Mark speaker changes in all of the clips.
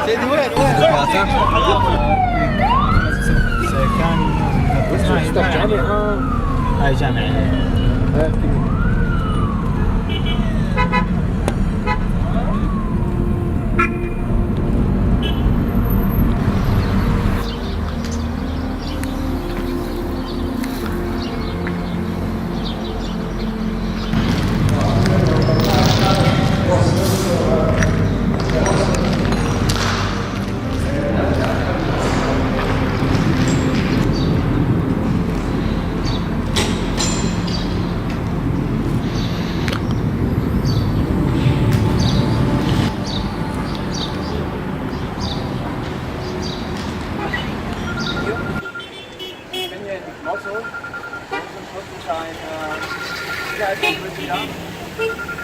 Speaker 1: سيدي وين هاي جامعة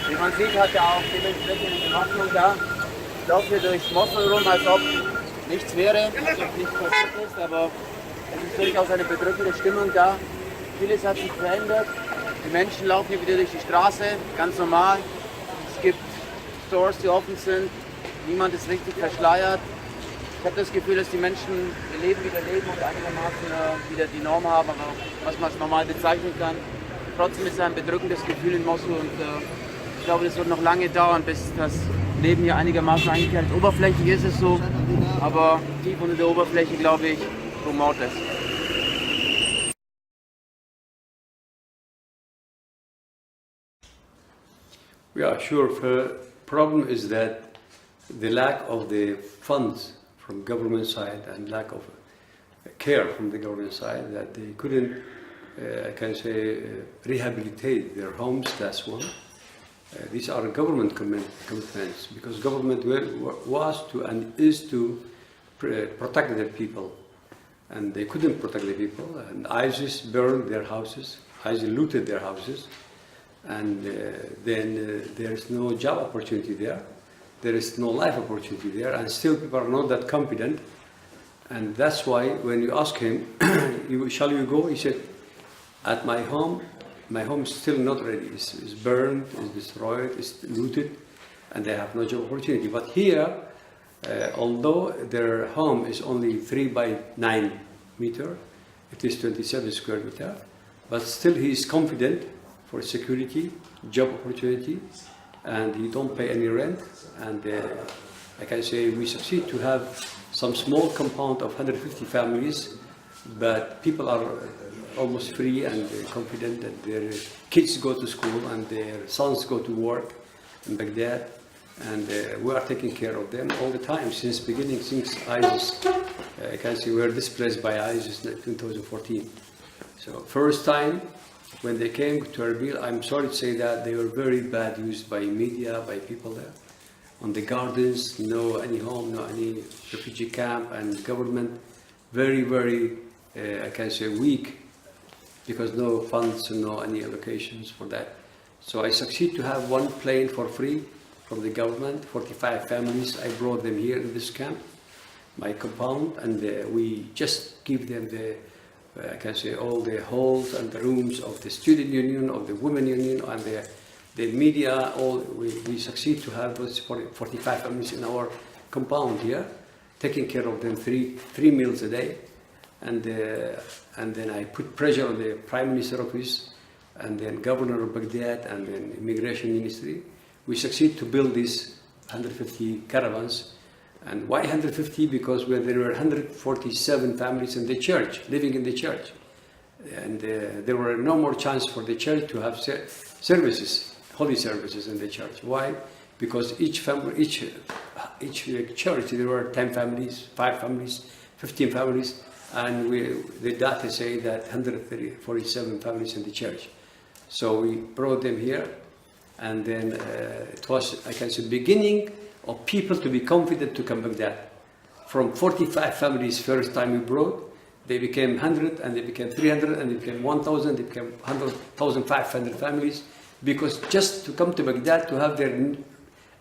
Speaker 2: Wie man sieht, hat er auch dementsprechend die Hoffnung da. Läuft hier durch Mosul rum, als ob nichts wäre, als ob nichts passiert ist, aber es ist durchaus eine bedrückende Stimmung da. Vieles hat sich verändert. Die Menschen laufen hier wieder durch die Straße, ganz normal. Es gibt Stores, die offen sind. Niemand ist richtig verschleiert. Ich habe das Gefühl, dass die Menschen ihr Leben wieder leben und einigermaßen wieder die Norm haben, aber was man als normal bezeichnen kann. Trotzdem ist es ein bedrückendes Gefühl in Mosul und ich glaube, das wird noch lange dauern, bis das Leben hier einigermaßen eingekehrt ist. Oberflächlich ist es so, aber tief unter der Oberfläche, glaube ich, rumort es.
Speaker 3: Yeah, sure. The problem is that the lack of the funds from government side and lack of care from the government side, that they couldn't, I can say, rehabilitate their homes. That's one. These are government commitments, because government was to and is to protect their people, and they couldn't protect the people. And ISIS burned their houses, ISIS looted their houses, and then there is no job opportunity there. There is no life opportunity there, and still people are not that confident. And that's why when you ask him, shall you go? He said, at my home is still not ready. It's burned, it's destroyed, it's looted, and they have no job opportunity. But here, although their home is only 3 by 9 meter, it is 27 square meter, but still he is confident for security, job opportunity, and he don't pay any rent. And I can say we succeed to have some small compound of 150 families, but people are almost free and confident that their kids go to school and their sons go to work in Baghdad, and we are taking care of them all the time since beginning, since ISIS. I can say we were displaced by ISIS in 2014. So first time when they came to Erbil, I'm sorry to say that they were very bad used by media, by people there. On the gardens, no any home, no any refugee camp, and government very, very, I can say, weak, because no funds, no any allocations for that. So I succeed to have one plane for free from the government, 45 families. I brought them here in this camp, my compound, and we just give them the, I can say, all the halls and the rooms of the student union, of the women union, and the media. All we succeed to have those 45 families in our compound here, taking care of them three meals a day. And then I put pressure on the Prime Minister office, and then Governor of Baghdad, and then Immigration Ministry. We succeed to build these 150 caravans. And why 150? Because there were 147 families in the church, living in the church. And there were no more chance for the church to have services, holy services in the church. Why? Because each church, there were 10 families, 5 families, 15 families, and the data say that 147 families in the church. So we brought them here, and then it was, I can say, beginning of people to be confident to come back there. From 45 families first time we brought, they became 100, and they became 300, and they became 1,000, they became 1,500 families, because just to come to Baghdad to have their,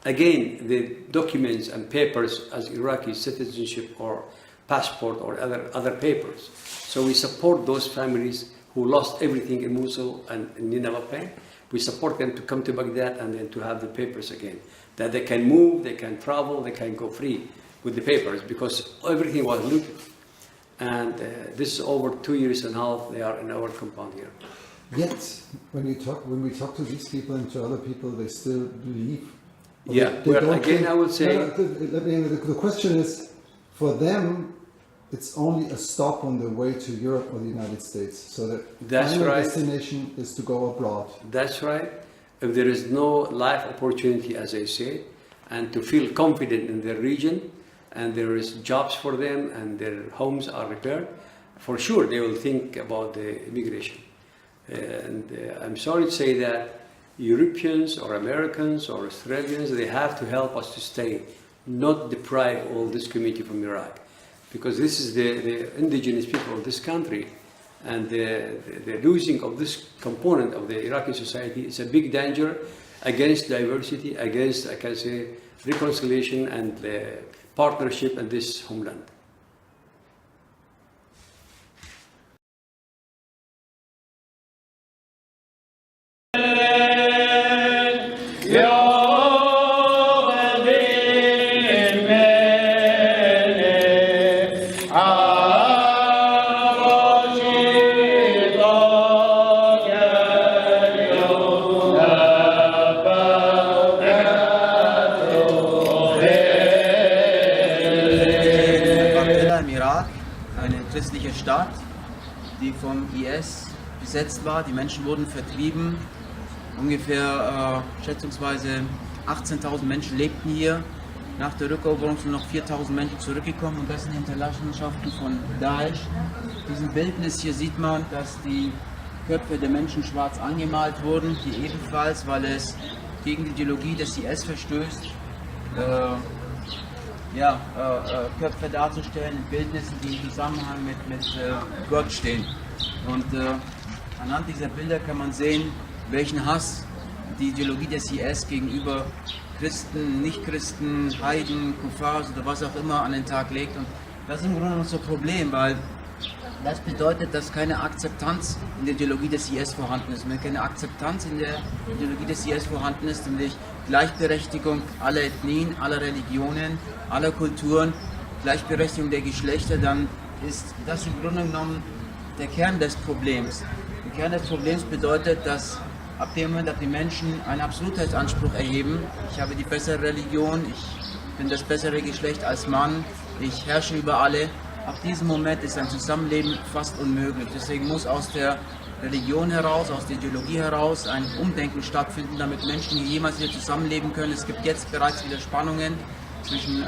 Speaker 3: again, the documents and papers as Iraqi citizenship or passport or other papers. So we support those families who lost everything in Mosul and in Nineveh Plain. We support them to come to Baghdad and then to have the papers again. That they can move, they can travel, they can go free with the papers because everything was looted. And this is over 2 years and a half they are in our compound here.
Speaker 4: Yet, when we talk to these people and to other people, they still believe.
Speaker 3: Yeah, well, again, I would say...
Speaker 4: The question is, for them, it's only a stop on the way to Europe or the United States. So the final destination is to go abroad.
Speaker 3: That's right. If there is no life opportunity, as I say, and to feel confident in their region, and there is jobs for them, and their homes are repaired, for sure they will think about the immigration. And I'm sorry to say that Europeans or Americans or Australians, they have to help us to stay, not deprive all this community from Iraq. Because this is the indigenous people of this country. And the losing of this component of the Iraqi society is a big danger against diversity, against, I can say, reconciliation and partnership in this homeland.
Speaker 2: Christliche Stadt, die vom IS besetzt war. Die Menschen wurden vertrieben. Ungefähr schätzungsweise 18.000 Menschen lebten hier. Nach der Rückeroberung sind noch 4.000 Menschen zurückgekommen und das sind Hinterlassenschaften von Daesh. In diesem Bildnis hier sieht man, dass die Köpfe der Menschen schwarz angemalt wurden, hier ebenfalls, weil es gegen die Ideologie des IS verstößt. Köpfe darzustellen in Bildnissen, die im Zusammenhang mit Gott stehen. Und anhand dieser Bilder kann man sehen, welchen Hass die Ideologie des IS gegenüber Christen, Nichtchristen, Heiden, Kuffars oder was auch immer an den Tag legt. Und das ist im Grunde unser Problem, weil das bedeutet, dass keine Akzeptanz in der Ideologie des IS vorhanden ist. Wenn keine Akzeptanz in der Ideologie des IS vorhanden ist, nämlich Gleichberechtigung aller Ethnien, aller Religionen, aller Kulturen, Gleichberechtigung der Geschlechter, dann ist das im Grunde genommen der Kern des Problems. Der Kern des Problems bedeutet, dass ab dem Moment, ab die Menschen einen Absolutheitsanspruch erheben, ich habe die bessere Religion, ich bin das bessere Geschlecht als Mann, ich herrsche über alle, ab diesem Moment ist ein Zusammenleben fast unmöglich. Deswegen muss aus der Religion heraus, aus der Ideologie heraus ein Umdenken stattfinden, damit Menschen hier jemals wieder zusammenleben können. Es gibt jetzt bereits wieder Spannungen zwischen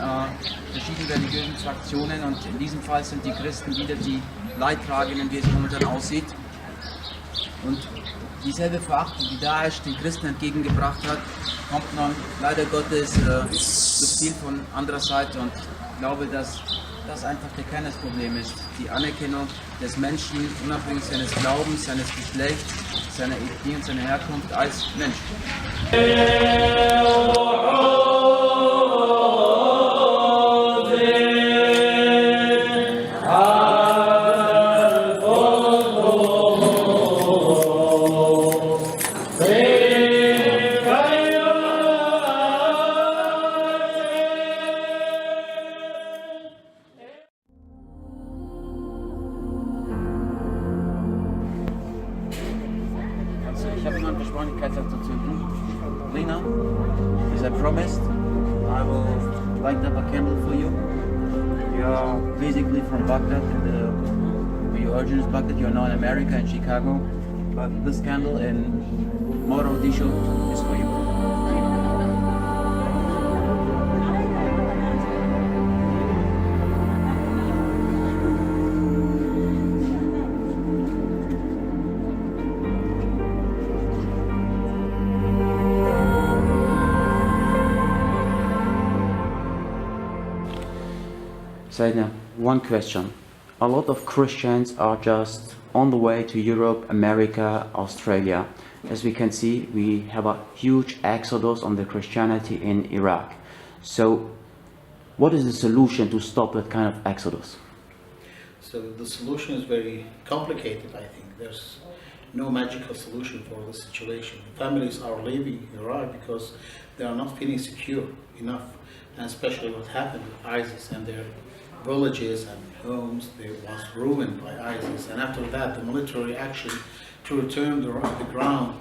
Speaker 2: verschiedenen religiösen Fraktionen und in diesem Fall sind die Christen wieder die Leidtragenden, wie es momentan aussieht. Und dieselbe Verachtung, die Daesh den Christen entgegengebracht hat, kommt nun leider Gottes subtil von anderer Seite und ich glaube, dass das einfach der Kern des Problems ist. Die Anerkennung des Menschen, unabhängig seines Glaubens, seines Geschlechts, seiner Ethnie und seiner Herkunft als Mensch. Ich habe eine Versprechlichkeit zu zünden. Lena, as I promised, I will light up a candle for you. You are basically from Baghdad, and your origin is Baghdad. You are now in America, in Chicago. But this candle in Mogadishu is for you. Sayyidina, one question. A lot of Christians are just on the way to Europe, America, Australia. As we can see, we have a huge exodus on the Christianity in Iraq. So, what is the solution to stop that kind of exodus?
Speaker 1: So the solution is very complicated, I think. There's
Speaker 5: no magical solution for the situation. Families are leaving Iraq because they are not feeling secure enough, and especially what happened with ISIS and their villages and homes, they was ruined by ISIS, and after that the military actually, to return the ground,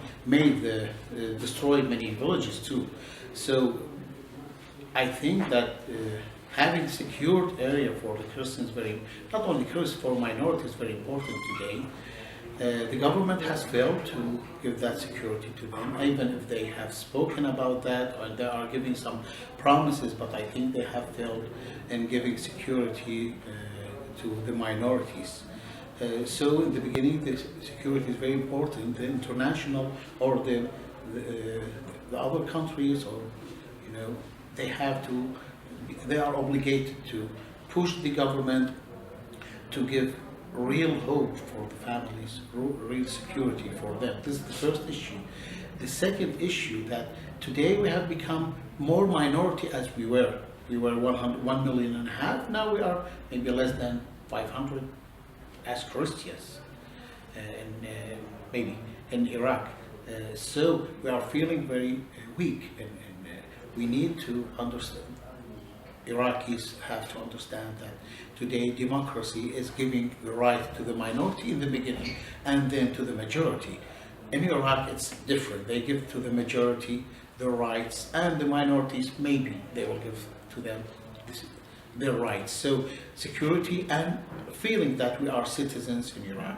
Speaker 5: destroyed many villages too. So I think that having secured area for the Christians, not only Christians, for minorities, very important today. The government has failed to give that security to them, even if they have spoken about that, or they are giving some promises, but I think they have failed in giving security to the minorities. So in the beginning, the security is very important. The international or the other countries, or they are obligated to push the government to give real hope for the families, real security for them. This is the first issue. The second issue, that today we have become more minority as we were. We were 1.5 million. Now we are maybe less than 500 as Christians, maybe in Iraq. So we are feeling very weak, and we need to understand. Iraqis have to understand that today democracy is giving the right to the minority in the beginning and then to the majority. In Iraq it's different. They give to the majority the rights, and the minorities maybe they will give to them their rights. So security and feeling that we are citizens in Iraq,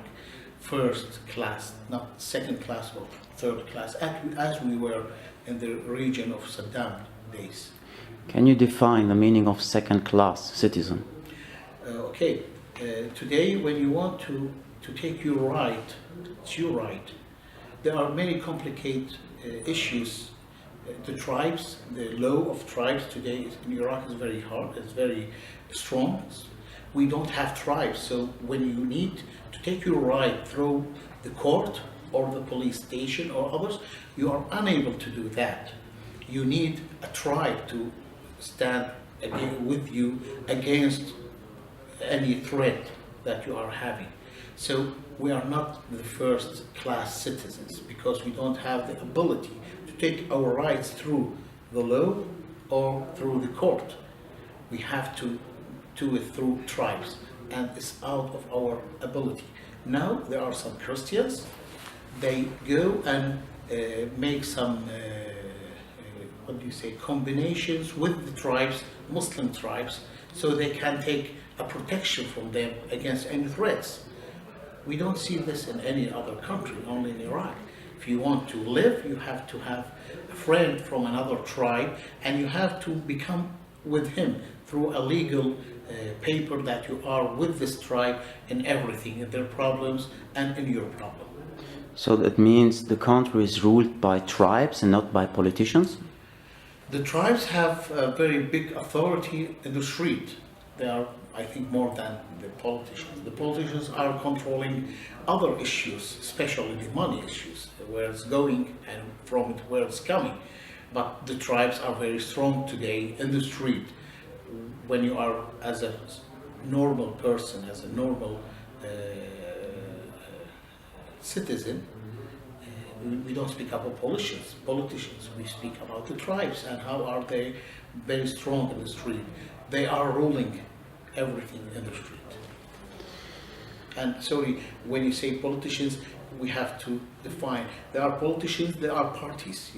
Speaker 5: first class, not second class or third class, as we were in the region of Saddam days.
Speaker 6: Can you define the meaning of second-class citizen?
Speaker 5: Today, when you want to take your right, it's your right. There are many complicated issues. The tribes, the law of tribes today in Iraq is very hard, it's very strong. We don't have tribes, so when you need to take your right through the court or the police station or others, you are unable to do that. You need a tribe to stand with you against any threat that you are having. So we are not the first class citizens because we don't have the ability to take our rights through the law or through the court. We have to do it through tribes, and it's out of our ability. Now there are some Christians, they go and make some combinations with the tribes, Muslim tribes, so they can take a protection from them against any threats. We don't see this in any other country, only in Iraq. If you want to live, you have to have a friend from another tribe, and you have to become with him through a legal paper that you are with this tribe in everything, in their problems and in your problem.
Speaker 6: So that means the country is ruled by tribes and not by politicians?
Speaker 5: The tribes have a very big authority in the street. They are, I think, more than the politicians. The politicians are controlling other issues, especially the money issues, where it's going and from where it's coming. But the tribes are very strong today in the street. When you are as a normal person, as a normal citizen, we don't speak about politicians. We speak about the tribes and how are they very strong in the street. They are ruling everything in the street. And sorry, when you say politicians, we have to define. There are politicians, there are parties,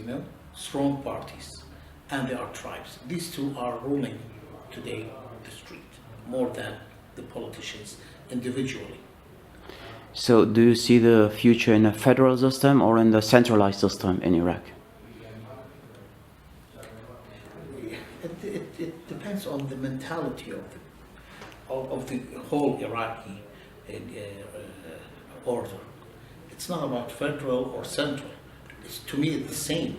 Speaker 5: strong parties, and there are tribes. These two are ruling today the street more than the politicians individually.
Speaker 6: So do you see the future in a federal system or in the centralized system in Iraq?
Speaker 5: It depends on the mentality of the whole Iraqi order. It's not about federal or central. To me, it's the same.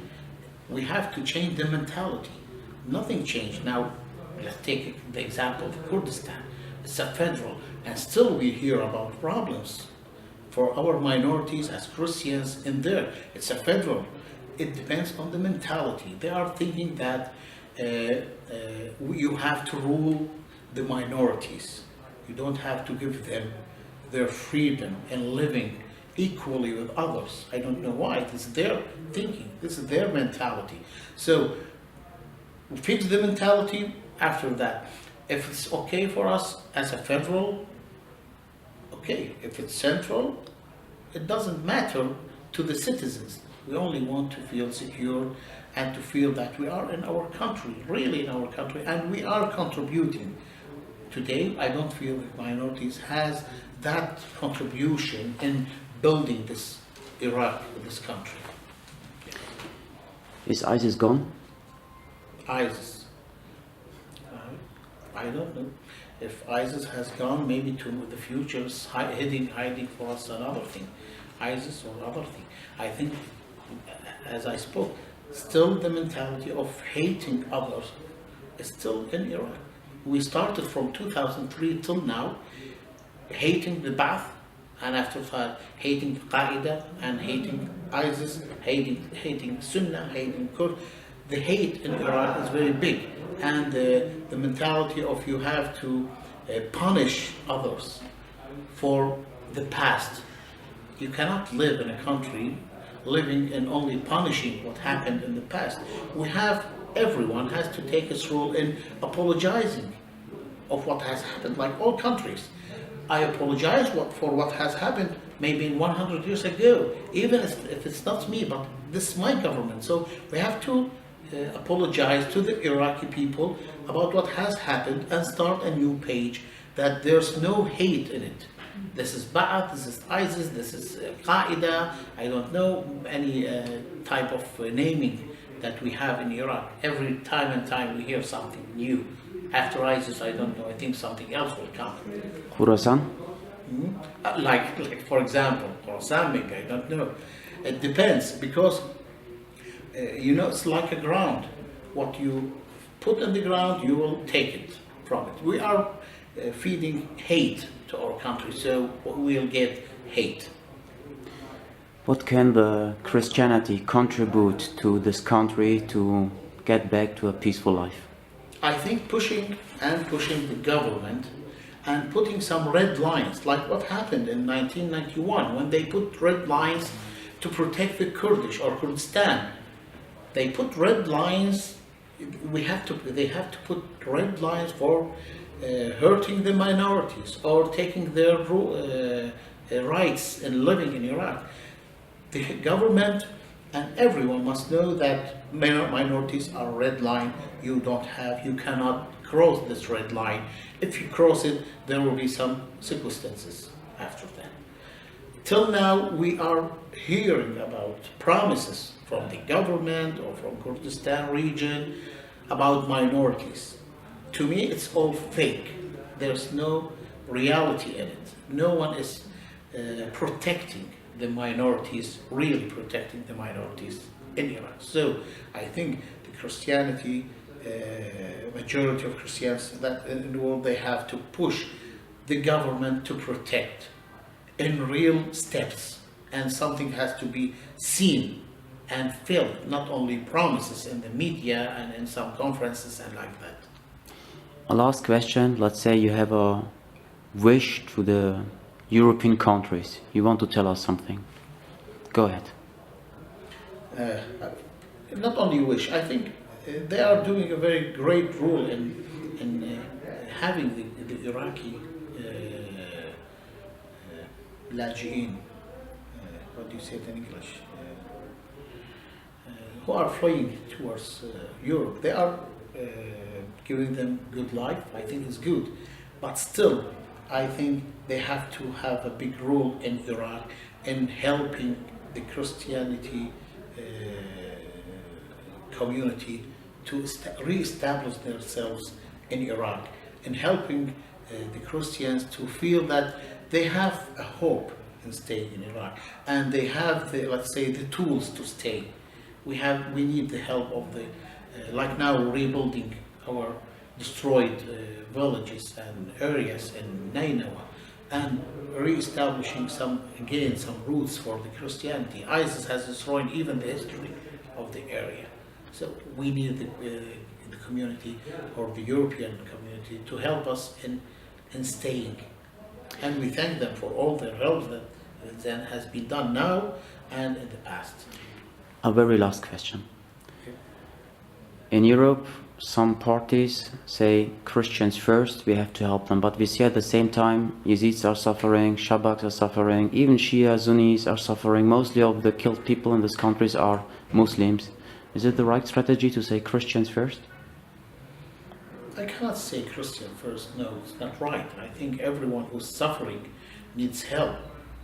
Speaker 5: We have to change the mentality. Nothing changed. Now, let's take the example of Kurdistan. It's a federal, and still we hear about problems for our minorities as Christians in there. It's a federal. It depends on the mentality. They are thinking that you have to rule the minorities. You don't have to give them their freedom in living equally with others. I don't know why. This is their thinking. This is their mentality. So we fix the mentality after that. If it's okay for us as a federal, okay. If it's central, it doesn't matter to the citizens. We only want to feel secure and to feel that we are in our country, really in our country, and we are contributing. Today, I don't feel that minorities has that contribution in building this Iraq, this country.
Speaker 6: Is ISIS gone?
Speaker 5: ISIS. I don't know. If ISIS has gone, maybe to the future is hiding for us another thing. ISIS or other thing. I think, as I spoke, still the mentality of hating others is still in Iraq. We started from 2003 till now, hating the Ba'ath, and after that, hating Qaeda and hating ISIS, hating Sunnah, hating Kurd. The hate in Iraq is very big, and the mentality of you have to punish others for the past. You cannot live in a country living in only punishing what happened in the past. Everyone has to take its role in apologizing of what has happened, like all countries. I apologize for what has happened maybe 100 years ago, even if it's not me, but this is my government. So we have to apologize to the Iraqi people about what has happened and start a new page, that there's no hate in it. This is Ba'ath, this is ISIS, this is Qaeda. I don't know any type of naming that we have in Iraq. Every time and time we hear something new. After ISIS, I don't know, I think something else will come.
Speaker 6: Khorasan?
Speaker 5: Like for example, Khorasan maybe, I don't know. It depends, because it's like a ground. What you put in the ground, you will take it from it. We are feeding hate to our country, so we'll get hate.
Speaker 6: What can the Christianity contribute to this country to get back to a peaceful life?
Speaker 5: I think pushing the government and putting some red lines, like what happened in 1991 when they put red lines to protect the Kurdish or Kurdistan. They put red lines. They have to put red lines for hurting the minorities or taking their rights in living in Iraq. The government and everyone must know that minorities are a red line. You cannot cross this red line. If you cross it, there will be some circumstances after that. Till now, we are hearing about promises from the government or from Kurdistan region about minorities. To me, it's all fake. There's no reality in it. No one is protecting the minorities, really protecting the minorities in Iraq. So I think the Christianity, majority of Christians that in the world, they have to push the government to protect in real steps, and something has to be seen and felt, not only promises in the media and in some conferences and like that.
Speaker 6: A last question. Let's say you have a wish to the European countries. You want to tell us something. Go ahead.
Speaker 5: Not only wish, I think they are doing a very great role in having the Iraqi laji'in, what do you say it in English? Who are fleeing towards Europe. They are giving them good life. I think it's good, but still, I think they have to have a big role in Iraq in helping the Christianity community to re-establish themselves in Iraq, and helping the Christians to feel that they have a hope in staying in Iraq, and they have the tools to stay. We need the help of like now rebuilding our destroyed villages and areas in Nineveh, and re-establishing some roots for the Christianity. ISIS has destroyed even the history of the area. So we need the community, or the European community, to help us in staying. And we thank them for all their help that than has been done now and in the past.
Speaker 6: A very last question. In Europe, some parties say Christians first, we have to help them, but we see at the same time Yazidis are suffering, Shabaks are suffering, even Shia, Sunnis are suffering. Mostly of the killed people in these countries are Muslims. Is it the right strategy to say Christians first?
Speaker 5: I cannot say Christian first, no, it's not right. I think everyone who's suffering needs help.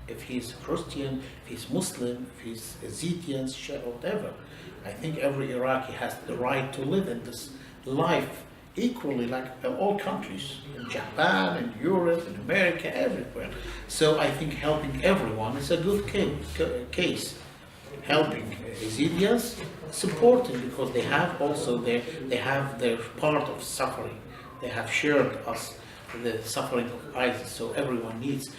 Speaker 5: If he's Christian, if he's Muslim, if he's Yazidi, Shia, whatever. I think every Iraqi has the right to live in this life equally like all countries, in Japan, in Europe, in America, everywhere. So I think helping everyone is a good case. Helping Yazidis, supporting, because they have also their part of suffering. They have shared us the suffering of ISIS. So everyone needs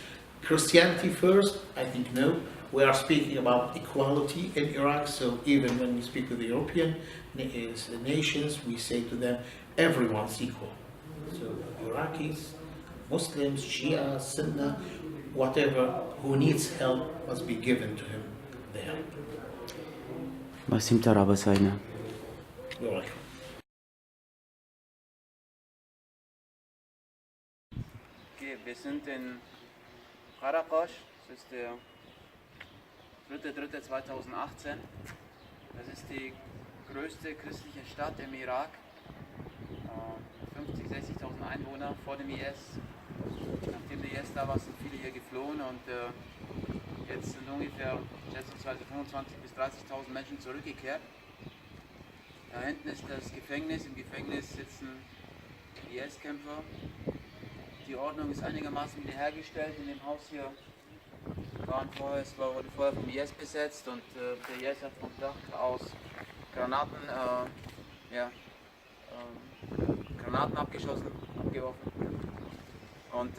Speaker 5: Christianity first. I think no. We are speaking about equality in Iraq. So even when we speak to the European nations, we say to them, everyone's equal. So Iraqis, Muslims, Shia, Sunni, whatever, who needs help must be given to him the help.
Speaker 6: Basim Taraba Saina.
Speaker 5: You're welcome.
Speaker 2: Okay, wir sind in Karakosch, das ist der 3.3.2018. Das ist die größte christliche Stadt im Irak. 50.000, 60.000 Einwohner vor dem IS. Nachdem der IS da war, sind viele hier geflohen und jetzt sind ungefähr schätzungsweise 25.000 bis 30.000 Menschen zurückgekehrt. Da hinten ist das Gefängnis. Im Gefängnis sitzen IS-Kämpfer. Die Ordnung ist einigermaßen wiederhergestellt. In dem Haus hier wurde vorher vom IS besetzt und der IS hat vom Dach aus Granaten abgeworfen. Und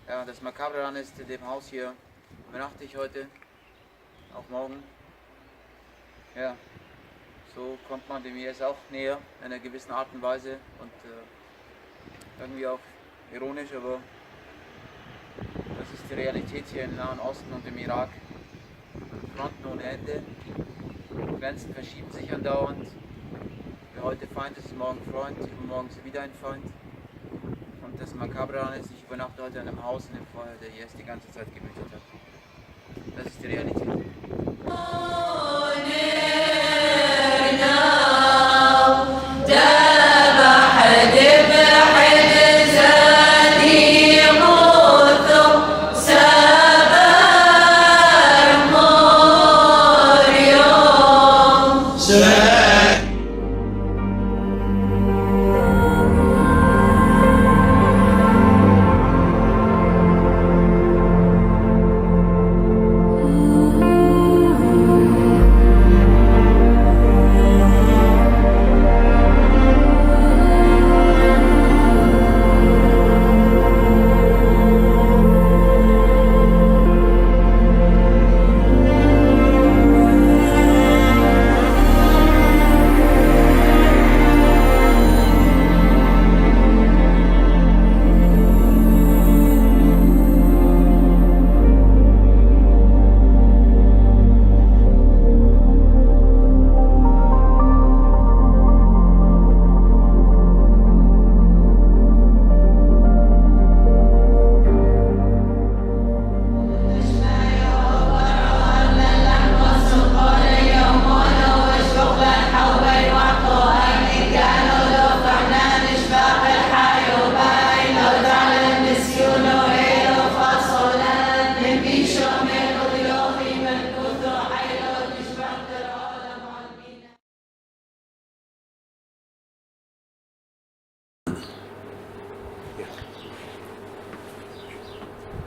Speaker 2: ja, das Makabre daran ist, in dem Haus hier übernachte ich heute, auch morgen. Ja, so kommt man dem IS auch näher, in einer gewissen Art und Weise und irgendwie auch ironisch, aber das ist die Realität hier im Nahen Osten und im Irak. Fronten ohne Ende, Grenzen verschieben sich andauernd. Wer heute Feind ist, ist morgen Freund, übermorgen ist wieder ein Feind. Und das Makabre daran ist, ich übernachte heute in einem Haus, in dem vorher der IS die ganze Zeit gewütet hat. Das ist die Realität.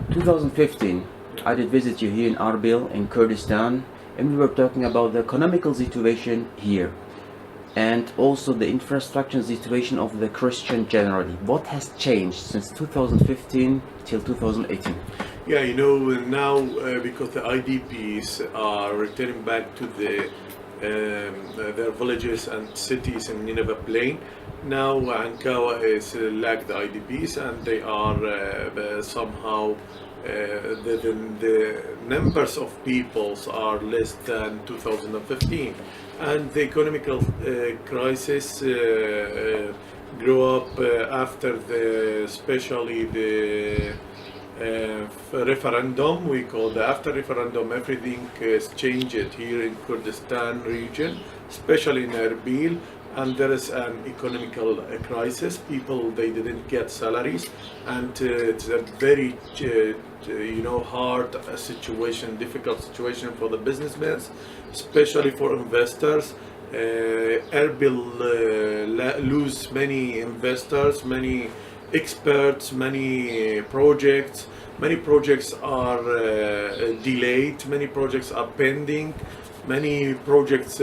Speaker 2: In 2015, I did visit you here in Arbil in Kurdistan, and we were talking about the economical situation here and also the infrastructure situation of the Christian generally. What has changed since 2015 till 2018?
Speaker 7: Yeah, you know, now because the IDPs are returning back to their villages and cities in Nineveh Plain, now Ankawa is like the IDPs, and they are somehow the numbers of peoples are less than 2015, and the economical crisis grew up after especially the referendum. We call the after referendum, everything is changed here in Kurdistan region, especially in Erbil, and there is an economical crisis. People, they didn't get salaries, and it's a very hard situation, difficult situation for the businessmen, especially for investors. Erbil lose many investors, many experts, many projects. Many projects are delayed, many projects are pending, many projects,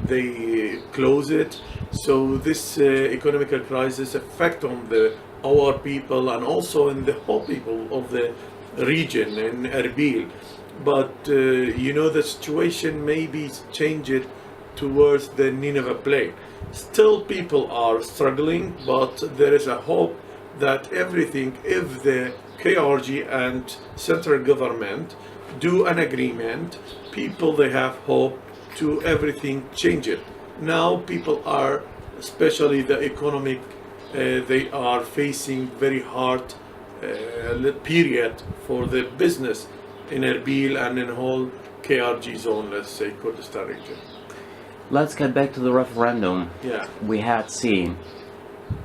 Speaker 7: they close it. So this economical crisis affect on our people and also in the whole people of the region in Erbil. But the situation may be changed towards the Nineveh plain. Still people are struggling, but there is a hope that everything, if the KRG and central government do an agreement, people, they have hope to everything change it. Now people are, especially the economic, they are facing very hard period for the business in Erbil and in whole KRG zone, let's say Kurdistan region.
Speaker 6: Let's get back to the referendum we had seen.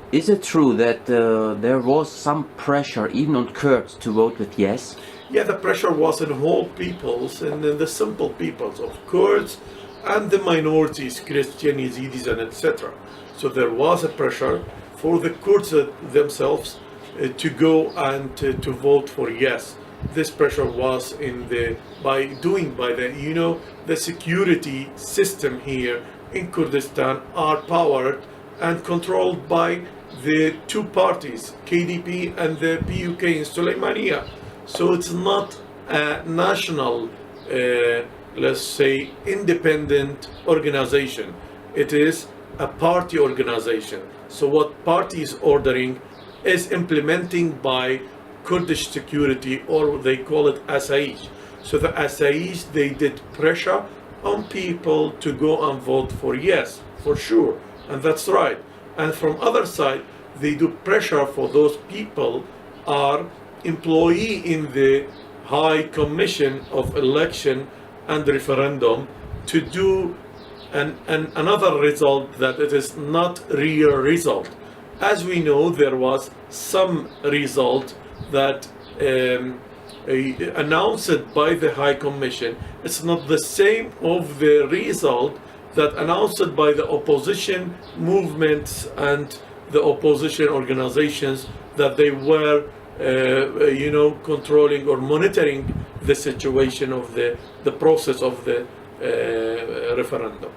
Speaker 6: Is it true that there was some pressure even on Kurds to vote with yes?
Speaker 7: Yeah, the pressure was in whole peoples and in the simple peoples of Kurds and the minorities, Christian, Yazidis, and etc. So there was a pressure for the Kurds themselves to go and to vote for yes. This pressure was by the security system here in Kurdistan are powered and controlled by the two parties, KDP and the PUK in Suleymania. So it's not a national, let's say, independent organization. It is a party organization. So what party is ordering is implementing by Kurdish security, or they call it Asaish. So the Asaish, they did pressure on people to go and vote for yes, for sure, and that's right. And from other side, they do pressure for those people are employee in the High Commission of Election and Referendum to do another result that it is not real result. As we know, there was some result that announced by the High Commission. It's not the same of the result that announced by the opposition movements and the opposition organizations that they were controlling or monitoring the situation of the process of the referendum.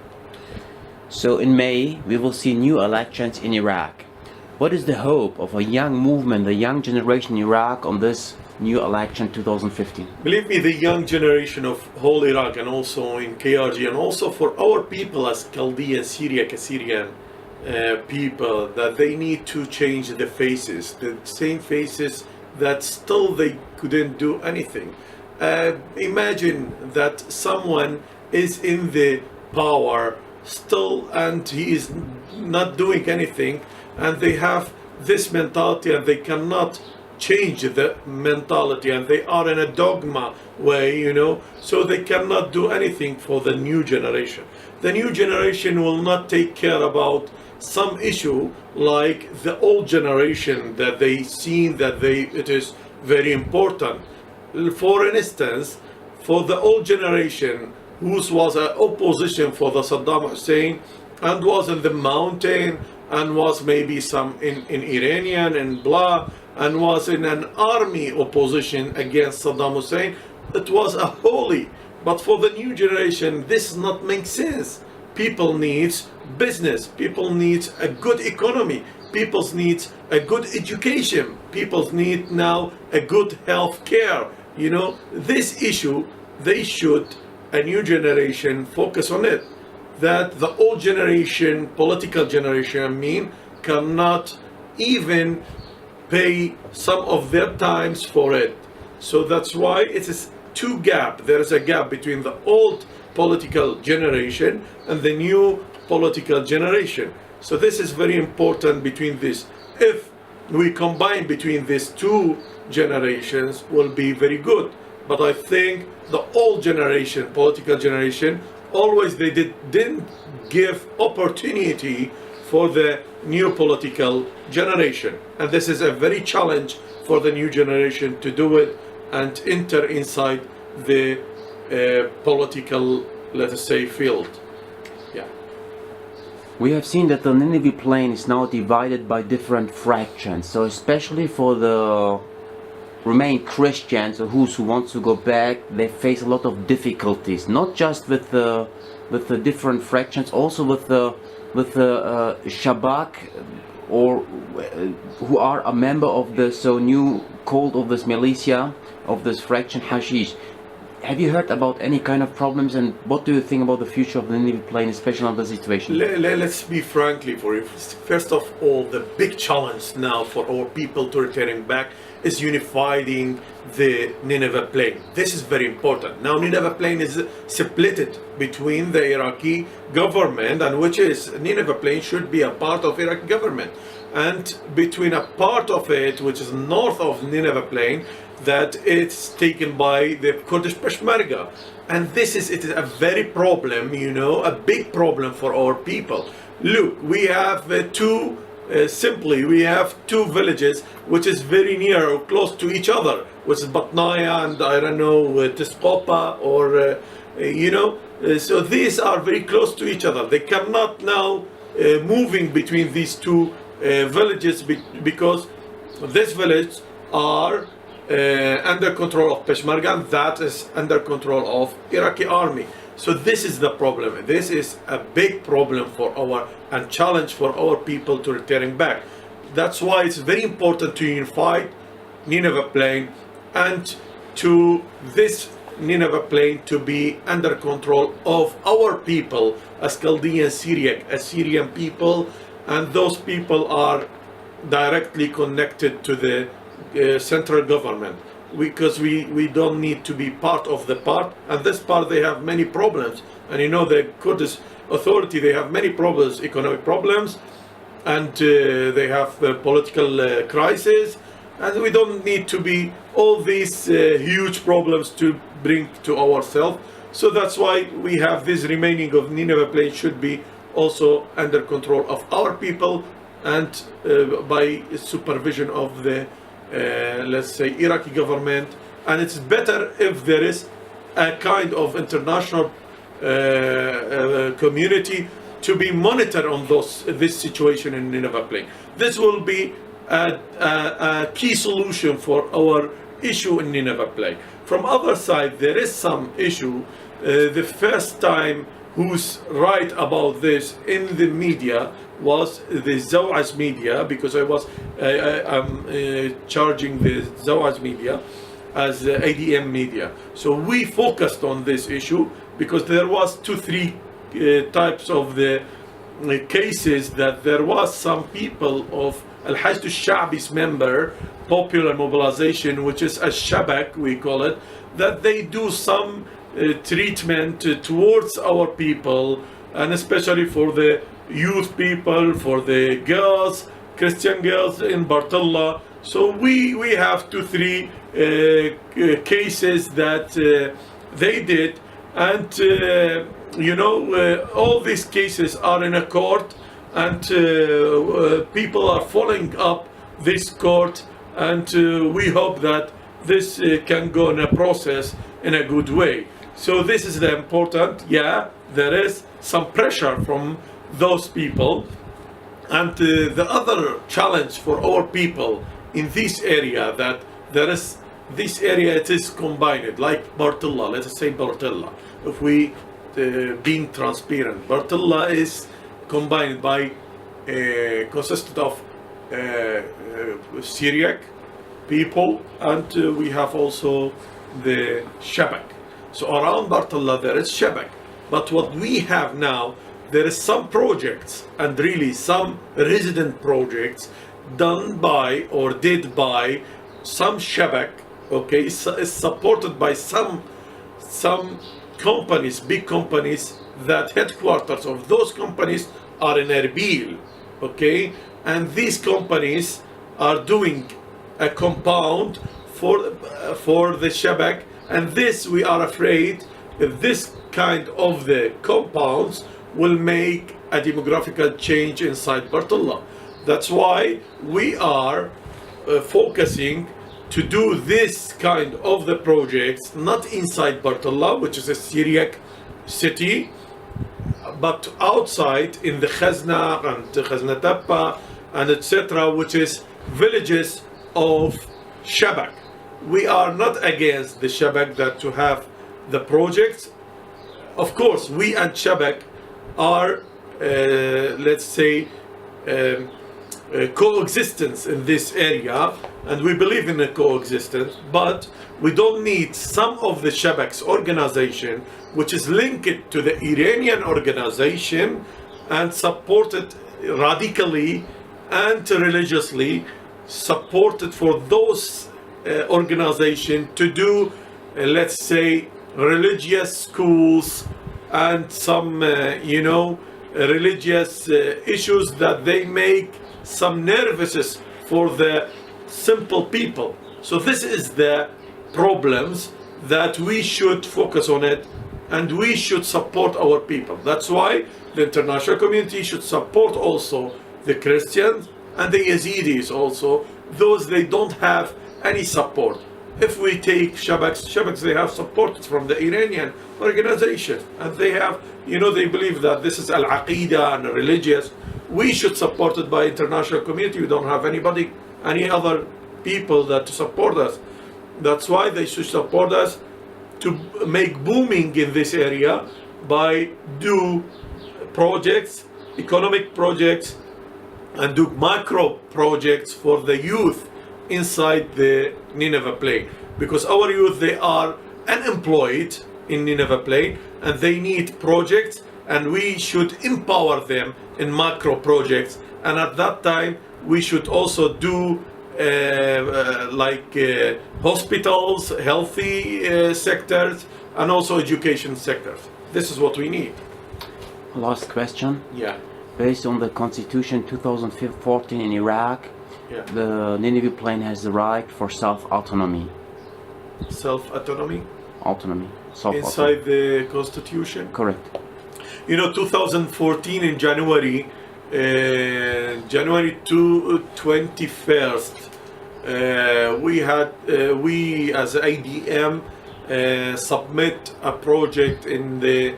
Speaker 6: So in May we will see new elections in Iraq. What is the hope of a young movement, a young generation in Iraq on this new election 2015?
Speaker 7: Believe me, the young generation of whole Iraq and also in KRG and also for our people as Chaldean, Syrian people, that they need to change the faces, the same faces that still they couldn't do anything. Imagine that someone is in the power still and he is not doing anything, and they have this mentality and they cannot change the mentality and they are in a dogma way, so they cannot do anything for the new generation. The new generation will not take care about some issue like the old generation that they seen that it is very important. For instance, for the old generation whose was an opposition for the Saddam Hussein and was in the mountain and was maybe some in Iranian and blah, and was in an army opposition against Saddam Hussein, it was a holy. But for the new generation, this not make sense. People needs business, people needs a good economy, people needs a good education, people need now a good health care. This issue, they should, a new generation, focus on it. That the old generation, political generation, cannot even pay some of their times for it. So that's why it is two gap. There is a gap between the old political generation and the new political generation. So this is very important between this. If we combine between these two generations, will be very good. But I think the old generation, political generation, always they didn't give opportunity for the new political generation. And this is a very challenge for the new generation to do it and enter inside the political, let us say, field. Yeah.
Speaker 6: We have seen that the Nineveh plain is now divided by different fractions. So especially for the remain Christians or who want to go back, they face a lot of difficulties. Not just with the different fractions, also with the Shabak, or who are a member of the so new cult of this militia of this fraction Hashish. Have you heard about any kind of problems, and what do you think about the future of the Nineveh plain, especially on the situation?
Speaker 7: Let's be frankly for you. First of all, the big challenge now for our people to returning back is unifying the Nineveh plain. This is very important. Now Nineveh plain is split between the Iraqi government, and which is Nineveh plain should be a part of Iraqi government, and between a part of it which is north of Nineveh plain that it's taken by the Kurdish Peshmerga. And it is a very problem, you know, a big problem for our people. Look, we have we have two villages which is very near or close to each other, which is Batnaya and I don't know, Tiskopa, or so these are very close to each other. They cannot now moving between these two villages because this village are under control of Peshmerga, and that is under control of Iraqi army. So this is the problem. This is a big problem for and challenge for our people to returning back. That's why it's very important to unify Nineveh plain, and to this Nineveh plain to be under control of our people as Chaldean Syriac, Assyrian people, and those people are directly connected to the central government, because we don't need to be part of the part, and this part they have many problems, and you know the Kurdish authority, they have many problems, economic problems, and they have political crisis, and we don't need to be all these huge problems to bring to ourselves. So that's why we have this remaining of Nineveh plain should be also under control of our people, and by supervision of the let's say Iraqi government. And it's better if there is a kind of international community to be monitored on this situation in Nineveh plain. This will be a key solution for our issue in Nineveh plain. From other side, there is some issue. The first time who's right about this in the media was the Oannes media, because I'm charging the Oannes media as ADM media. So we focused on this issue because there was 2-3 types of the cases that there was some people of Al-Hajj al-Sha'bi's member, popular mobilization, which is a Shabak, we call it, that they do some treatment towards our people, and especially for the youth people, for the girls, Christian girls in Bartella. So we have 2-3 cases that they did, and all these cases are in a court, and people are following up this court, and we hope that this can go in a process in a good way. So this is the important. Yeah, there is some pressure from those people, and the other challenge for our people in this area, that there is this area, it is combined, like Bartella. Let us say Bartella, if we being transparent, Bartella is combined by consisted of Syriac people, and we have also the Shabak. So around Bartella there is Shabak, but what we have now, there is some projects, and really some resident projects done by or did by some shabak, okay, is supported by some companies, big companies, that headquarters of those companies are in Erbil, okay, and these companies are doing a compound for the shabak, and this, we are afraid, if this kind of the compounds will make a demographical change inside Bartullah. That's why we are focusing to do this kind of the projects, not inside Bartullah, which is a Syriac city, but outside in the Khazna and Khazna Tappa and etc., which is villages of Shabak. We are not against the Shabak that to have the projects. Of course, we and Shabak are, let's say, coexistence in this area, and we believe in a coexistence, but we don't need some of the Shabak's organization, which is linked to the Iranian organization and supported radically and religiously, supported for those organization to do, let's say, religious schools and some, religious issues that they make some nervous for the simple people. So this is the problems that we should focus on it, and we should support our people. That's why the international community should support also the Christians and the Yazidis also, those they don't have any support. If we take Shabaks, they have support from the Iranian organization, and they have, they believe that this is al-aqidah and religious. We should support it by international community. We don't have anybody, any other people that to support us. That's why they should support us to make booming in this area by do projects, economic projects, and do macro projects for the youth inside the Nineveh plain, because our youth, they are unemployed in Nineveh plain and they need projects, and we should empower them in macro projects. And at that time we should also do hospitals, healthy sectors, and also education sectors. This is what we need.
Speaker 6: Last question.
Speaker 7: Yeah.
Speaker 6: Based on the constitution 2014 in Iraq,
Speaker 7: Yeah.
Speaker 6: the Nineveh plain has the right for self-autonomy.
Speaker 7: Self-autonomy?
Speaker 6: Autonomy.
Speaker 7: Inside the constitution?
Speaker 6: Correct.
Speaker 7: 2014 in January 21st, we as IDM submit a project in the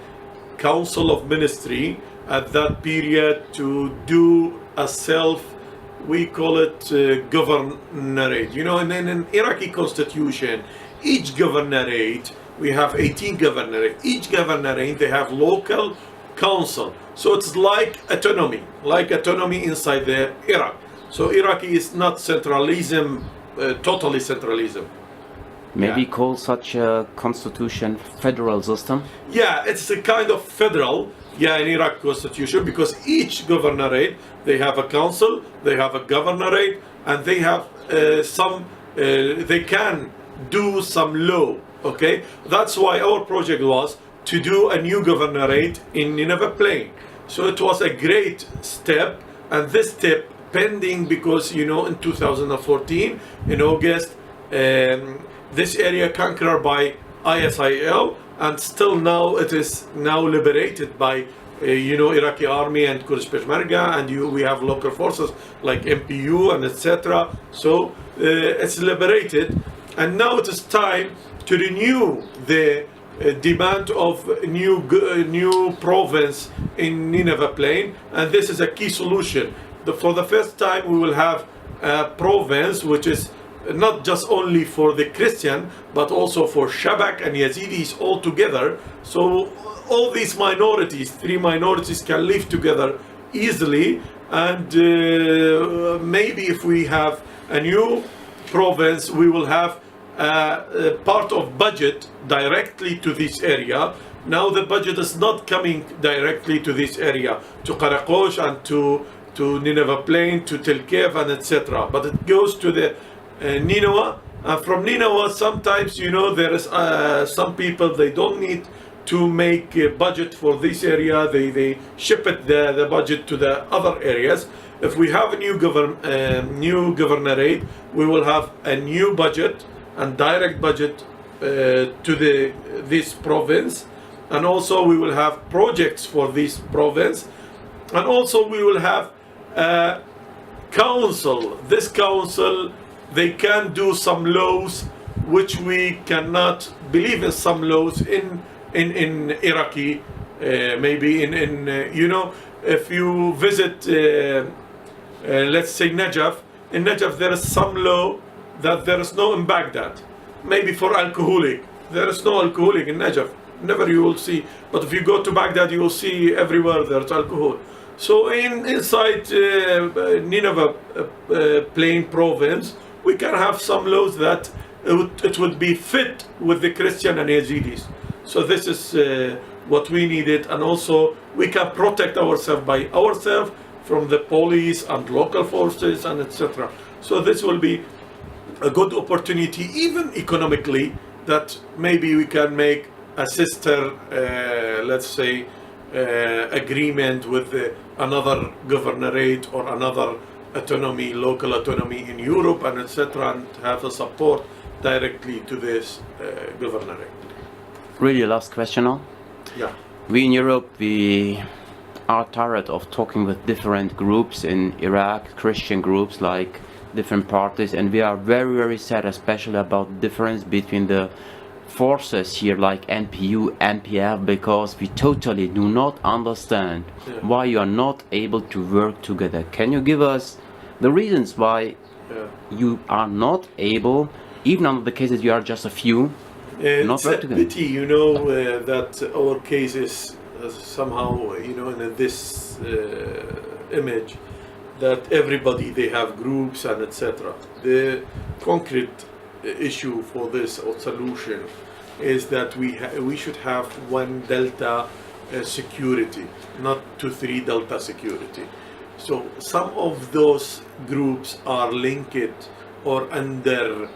Speaker 7: Council of Ministry at that period to do a we call it governorate. In an Iraqi constitution, each governorate, we have 18 governorate. Each governorate, they have local council. So it's like autonomy inside the Iraq. So Iraqi is not centralism, totally centralism.
Speaker 6: Maybe call such a constitution federal system?
Speaker 7: Yeah, it's a kind of federal, in Iraq constitution, because each governorate, they have a council, they have a governorate, and they have they can do some law, okay? That's why our project was to do a new governorate in Nineveh plain. So it was a great step, and this step pending because, in 2014, in August, this area conquered by ISIL, and still now it is now liberated by Iraqi army and Kurdish Peshmerga, and we have local forces like MPU and etc. So it's liberated, and now it is time to renew the demand of new province in Nineveh plain, and this is a key solution. For the first time we will have a province which is not just only for the Christian, but also for Shabak and Yazidis all together. So all these minorities, 3 minorities, can live together easily. And maybe if we have a new province, we will have a part of budget directly to this area. Now the budget is not coming directly to this area, to Karakosh and to to Nineveh Plain, to Tel Kev, and etc. But it goes to the Nineveh, and from Nineveh sometimes, you know, there is some people, they don't need to make a budget for this area, they ship it the budget to the other areas. If we have a new governorate, we will have a new budget and direct budget to this province, and also we will have projects for this province, and also we will have a council. This council, they can do some laws which we cannot believe in. Some laws in Iraqi, maybe in you know, if you visit let's say Najaf, in Najaf there is some law that there is no in Baghdad. Maybe for alcoholic, there is no alcoholic in Najaf. Never you will see. But if you go to Baghdad, you will see everywhere there's alcohol. So inside Nineveh Plain province, we can have some laws that it would be fit with the Christian and Yazidis. So this is what we needed, and also we can protect ourselves by ourselves from the police and local forces and etc. So this will be a good opportunity, even economically, that maybe we can make a sister, let's say, agreement with another governorate or another autonomy, local autonomy in Europe and etc., and have a support directly to this governorate.
Speaker 6: Really, last question now.
Speaker 7: Yeah.
Speaker 6: We in Europe, we are tired of talking with different groups in Iraq, Christian groups like different parties, and we are very, very sad, especially about the difference between the forces here like NPU, NPF, because we totally do not understand why you are not able to work together. Can you give us the reasons why you are not able, even under the cases you are just a few, not work together?
Speaker 7: It's a pity, you know, that our case is somehow, you know, in this image that everybody, they have groups and etc. The concrete issue for this or solution is that we should have one delta security, not 2-3 delta security. So some of those groups are linked or under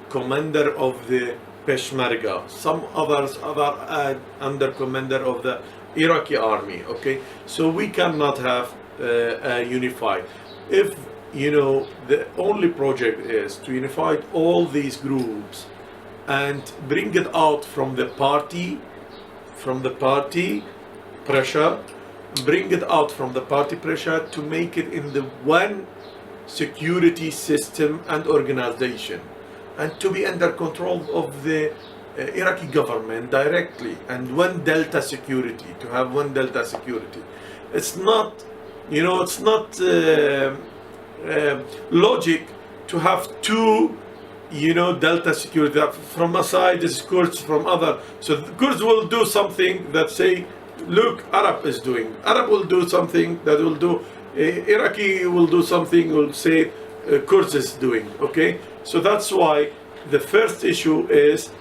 Speaker 7: commander of the Peshmerga, some others are under commander of the Iraqi army. Okay, so we cannot have a unified. If you know, the only project is to unify all these groups and bring it out from the party pressure, bring it out from the party pressure to make it in the one security system and organization, and to be under control of the Iraqi government directly, and one delta security, to have one delta security. It's not, you know, it's not logic to have two, you know, delta security. From a side is Kurds, from other. So the Kurds will do something that say, look, Arab is doing. Arab will do something that will do. Iraqi will do something, will say Kurds is doing. Okay, so that's why the first issue is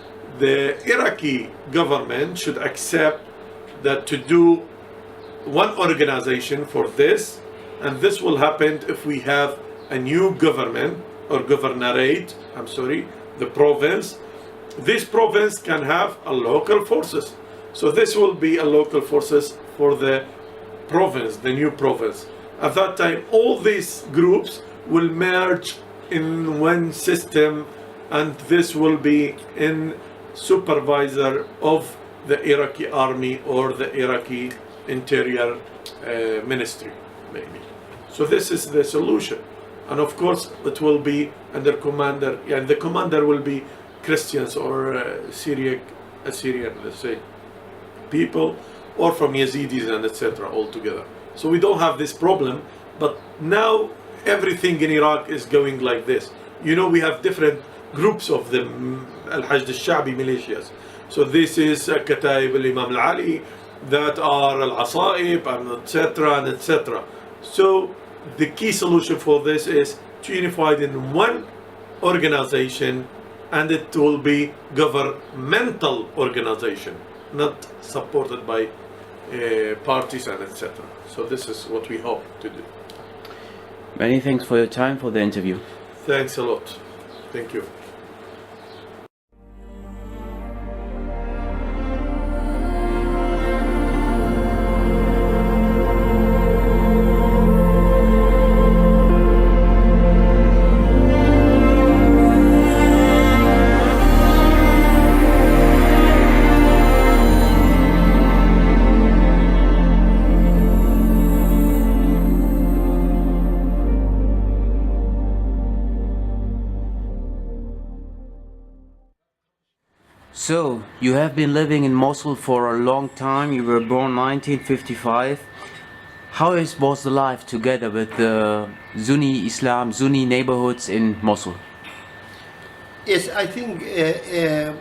Speaker 7: the Iraqi government should accept that to do one organization for this, and this will happen if we have a new government or governorate, I'm sorry, the province. This province can have a local forces. So this will be a local forces for the province, the new province. At that time, all these groups will merge in one system, and this will be in supervisor of the Iraqi army or the Iraqi interior ministry, maybe. So this is the solution. And of course, it will be under commander, and the commander will be Christians or Assyrian, let's say, people, or from Yazidis and etc. all together. So we don't have this problem, but now everything in Iraq is going like this. You know, we have different groups of the Al-Hajj al-Sha'bi militias. So this is Kataib al-Imam al-Ali, that are Al-Asaib, and etc. and etc. So the key solution for this is to unify it in one organization, and it will be governmental organization, not supported by parties and etc. So this is what we hope to do.
Speaker 6: Many thanks for your time for the interview.
Speaker 7: Thanks a lot. Thank you.
Speaker 6: So, you have been living in Mosul for a long time. You were born 1955. How was the life together with the Sunni Islam, Sunni neighborhoods in Mosul?
Speaker 8: Yes, I think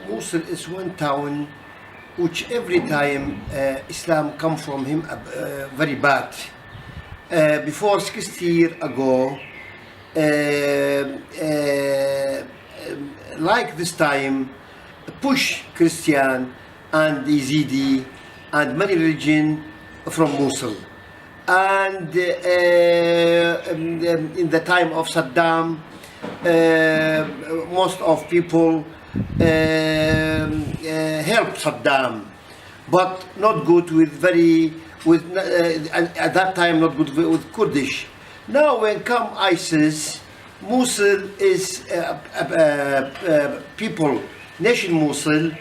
Speaker 8: Mosul is one town which every time Islam come from him very bad. Before 60 years ago, like this time, push Christian and Yazidi and many religion from Mosul. And in the time of Saddam, most of people helped Saddam, but not good with and at that time not good with Kurdish. Now when come ISIS, Mosul is people. Nation Mosul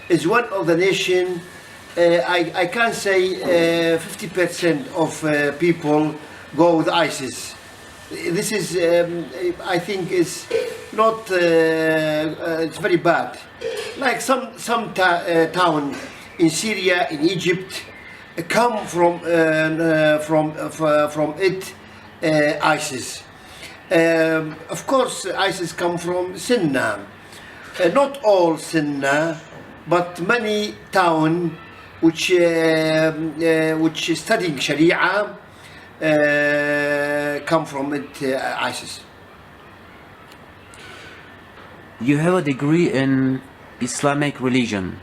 Speaker 8: is one of the nation, I can say 50% of people go with ISIS. This is, I think, is not, it's very bad. Like some town in Syria, in Egypt, come from it, ISIS. Of course, ISIS come from Sinna. Not all Sinna, but many town which studying Sharia come from it, ISIS.
Speaker 6: You have a degree in Islamic religion.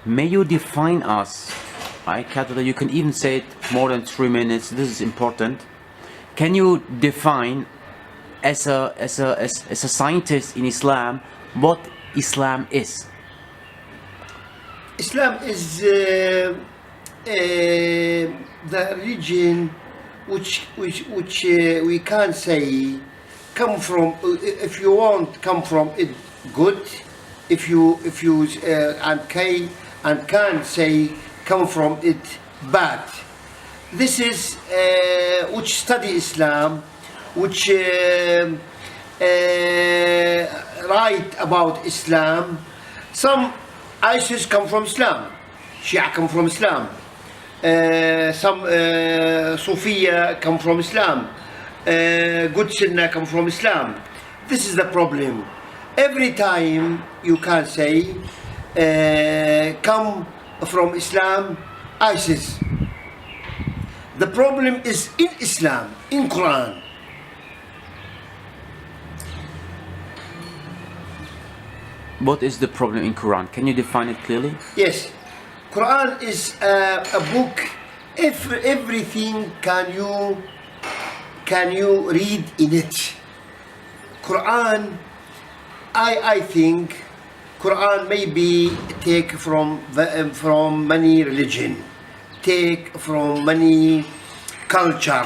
Speaker 6: May you define us? I calculate you can even say it more than 3 minutes. This is important. Can you define, as a scientist in Islam, what Islam is?
Speaker 8: Islam is the religion which we can say come from, if you want, come from it good. If you and can say come from it bad. This is which study Islam, which write about Islam. Some ISIS come from Islam, Shia come from Islam, some Sufiya come from Islam, good Sunnah come from Islam. This is the problem. Every time you can say come from Islam, ISIS. The problem is in Islam, in Quran.
Speaker 6: What is the problem in Quran? Can you define it clearly?
Speaker 8: Yes, Quran is a book. Everything can you read in it. Quran, I think Quran maybe take from many religion, take from many culture,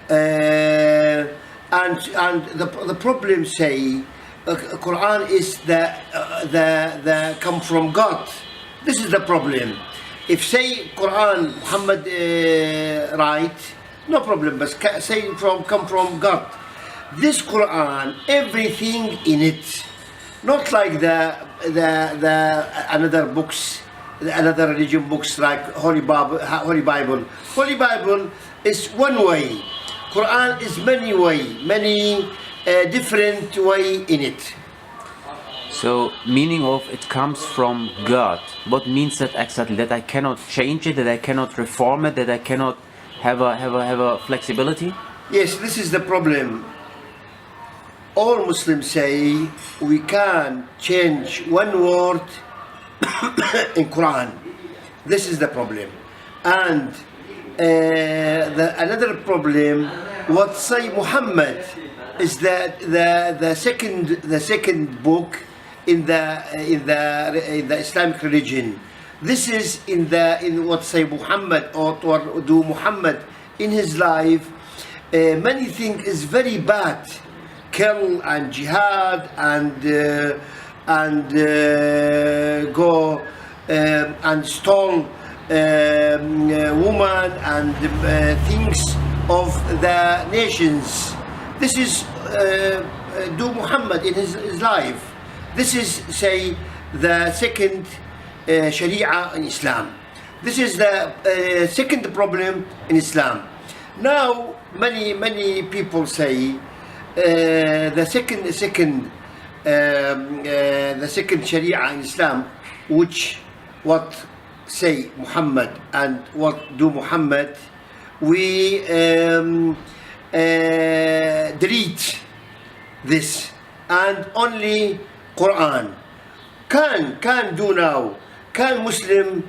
Speaker 8: and the problem say Quran is the come from God. This is the problem. If say Quran Muhammad write, no problem, but say come from God. This Quran, everything in it, not like the another books, another religion books like Holy Bible. Holy Bible is one way. Quran is many way, many different way in it.
Speaker 6: So, meaning of it comes from God. What means that exactly? That I cannot change it, that I cannot reform it, that I cannot have a flexibility?
Speaker 8: Yes, this is the problem. All Muslims say we can change one word in Quran. This is the problem. And another problem, what say Muhammad is the second book in the Islamic religion. This is in what say Muhammad or do Muhammad in his life. Many things is very bad, kill and jihad and go and stole women and things of the nations. This is do Muhammad in his life. This is say the second Sharia in Islam. This is the second problem in Islam. Now many people say the second Sharia in Islam, which what say Muhammad and what do Muhammad, we delete this and only Quran can do now. Can Muslim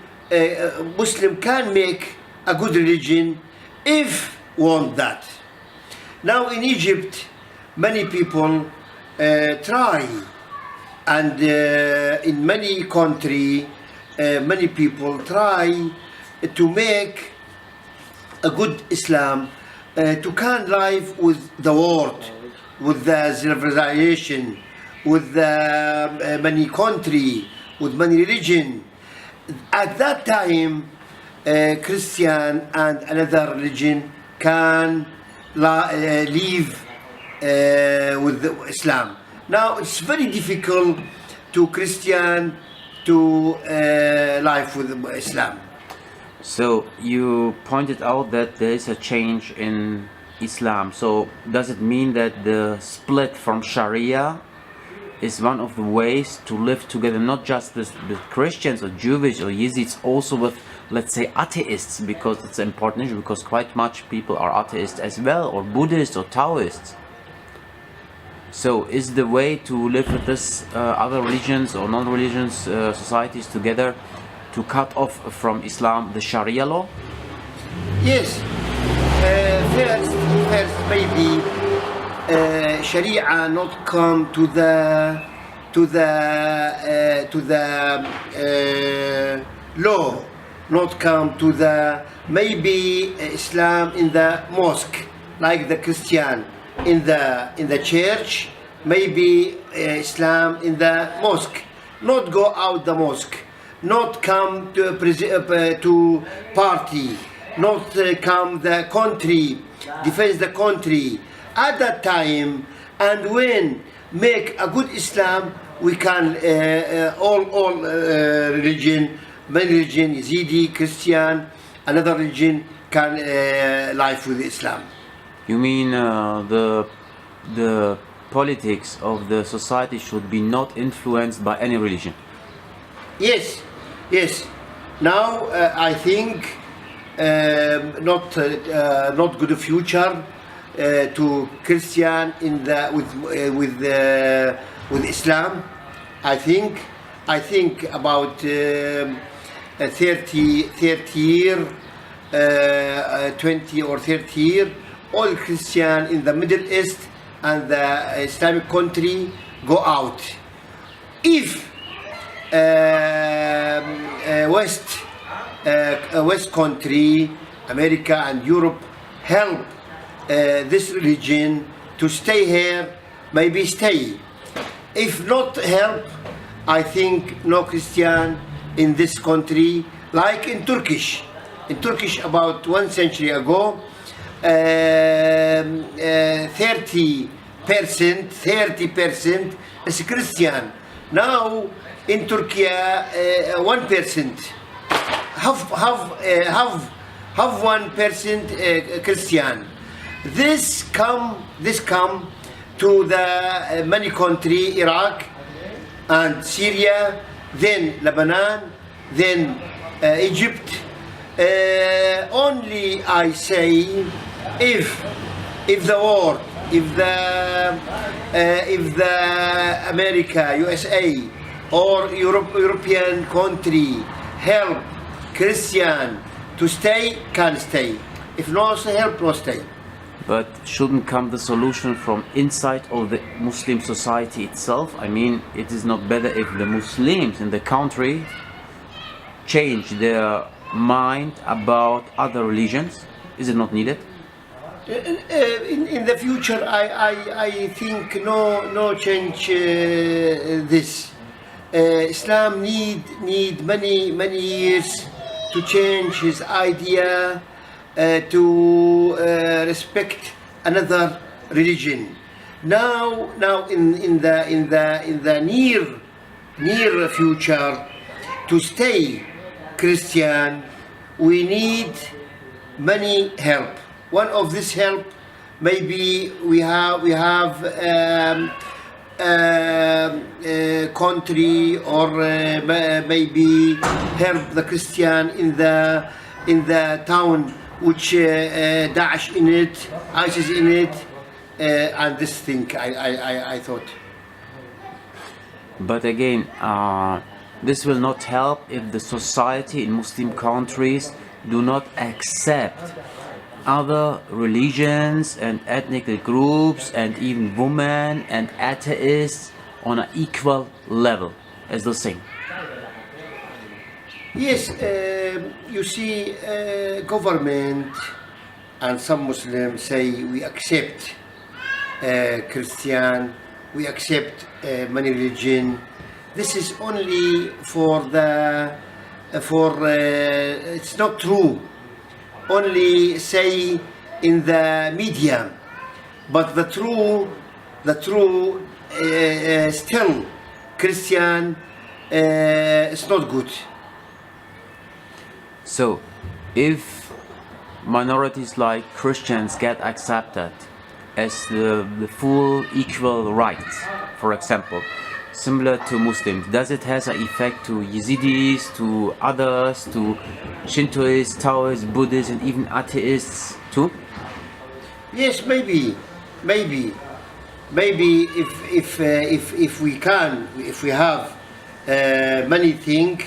Speaker 8: can make a good religion if want that. Now in Egypt many people try, and in many country many people try to make a good Islam, to can live with the world, with the civilization, with the many country, with many religion. At that time Christian and another religion can live with Islam. Now it's very difficult to Christian to live with Islam.
Speaker 6: So you pointed out that there is a change in Islam. So does it mean that the split from Sharia is one of the ways to live together, not just with Christians or Jewish or Yazidis, also with, let's say, atheists, because it's an important issue, because quite much people are atheists as well, or Buddhists or Taoists. So is the way to live with this other religions or non-religious societies together to cut off from Islam the Sharia law?
Speaker 8: Yes. First maybe Sharia not come to the law, not come to the maybe Islam in the mosque, like the Christian in the church, maybe Islam in the mosque, not go out the mosque, not come to party, not come the country, defend the country. At that time, and when make a good Islam, we can all religion, many religion, Yazidi, Christian, another religion can live with Islam.
Speaker 6: You mean the politics of the society should be not influenced by any religion?
Speaker 8: Yes. Now I think not good future to Christian in the with Islam. I think about 30 year, 20 or 30 year, all Christian in the Middle East and the Islamic country go out. If West country, America and Europe help this religion to stay here, maybe stay. If not help, I think no Christian in this country, like in Turkish. In Turkish about 1 century ago, 30% is Christian. Now in Turkey 1%, have 1% Christian. This come to the many country, Iraq and Syria, then Lebanon, then Egypt. Only I say, if the world, if the America, USA, or European country help Christian to stay, can stay. If not help, no stay.
Speaker 6: But shouldn't come the solution from inside of the Muslim society itself? I mean, it is not better if the Muslims in the country change their mind about other religions? Is it not needed?
Speaker 8: In the future, I think no change this. Islam need many years to change his idea to respect another religion. Now in the near future, to stay Christian, we need many help. One of this help, maybe we have country, or maybe help the Christian in the town which Daesh in it, ISIS in it, and this thing I thought.
Speaker 6: But again, this will not help if the society in Muslim countries do not accept other religions and ethnic groups and even women and atheists on an equal level as the same.
Speaker 8: Yes, you see, government and some Muslims say we accept Christian, we accept many religion. This is only for it's not true. Only say in the media, but the true still Christian is not good.
Speaker 6: So, if minorities like Christians get accepted as the full equal rights, for example, similar to Muslims, does it has an effect to Yazidis, to others, to Shintoists, Taoists, Buddhists, and even atheists too?
Speaker 8: Yes, maybe if we have many things,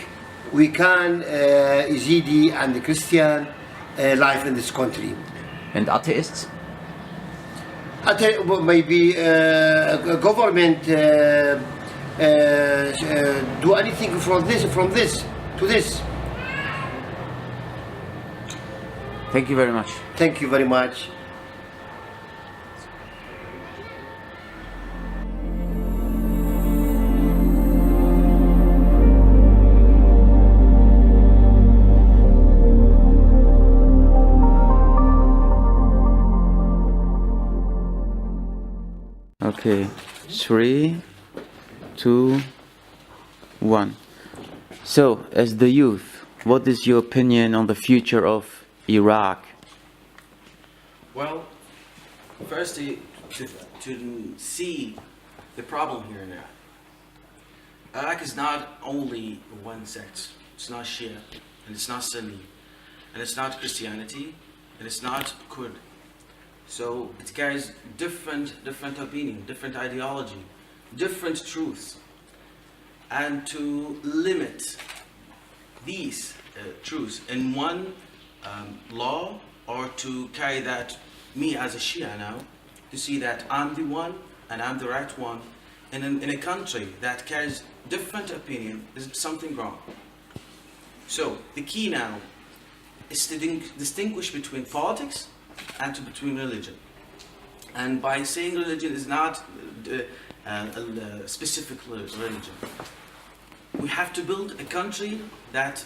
Speaker 8: we can Yazidi and the Christian life in this country.
Speaker 6: And atheists?
Speaker 8: Maybe government do anything from this to this.
Speaker 6: Thank you very much.
Speaker 8: Thank you very much.
Speaker 6: Okay, 3, 2, 1. So, as the youth, what is your opinion on the future of Iraq?
Speaker 9: Well, firstly, to see the problem here now. Iraq is not only one sect. It's not Shia, and it's not Sunni, and it's not Christianity, and it's not Kurd. So it carries different opinion, different ideology, different truths. And to limit these truths in one law, or to carry that, me as a Shia now, to see that I'm the one and I'm the right one, in a country that carries different opinion, there's something wrong. So the key now is to distinguish between politics and between religion. And by saying religion is not a specific religion. We have to build a country that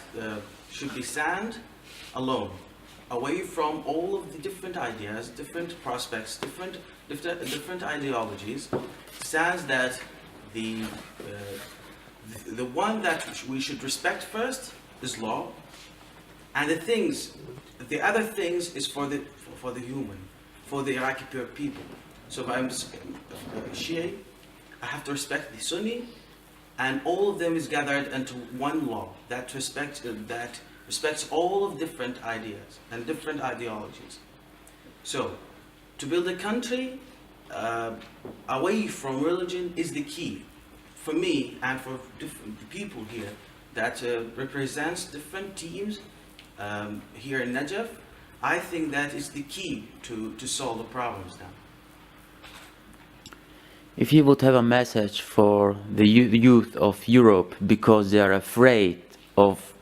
Speaker 9: should be stand alone, away from all of the different ideas, different prospects, different ideologies. Stands that the one that we should respect first is law, and the other things is for the human, for the Iraqi people. So if I'm Shia, I have to respect the Sunni, and all of them is gathered into one law that respects all of different ideas and different ideologies. So to build a country away from religion is the key for me and for different people here that represents different teams here in Najaf I think that is the key to solve the problems now.
Speaker 6: If you would have a message for the youth of Europe because they are afraid of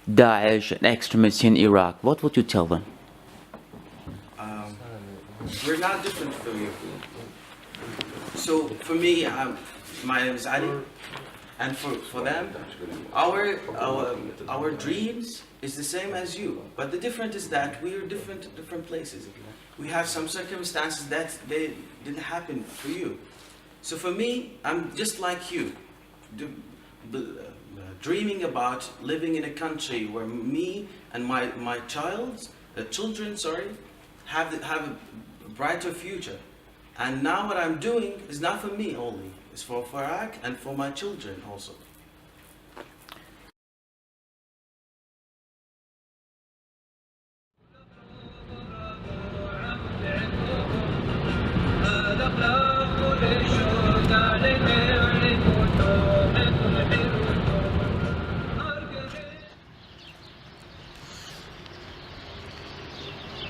Speaker 6: Daesh and extremists in Iraq, what would you tell them?
Speaker 9: We're not different from you. So for me, my name is Ali, and for them, our dreams is the same as you, but the difference is that we are different at different places. We have some circumstances that they didn't happen for you. So for me, I'm just like you, dreaming about living in a country where me and my children, have a brighter future. And now what I'm doing is not for me only, it's for Iraq and for my children also.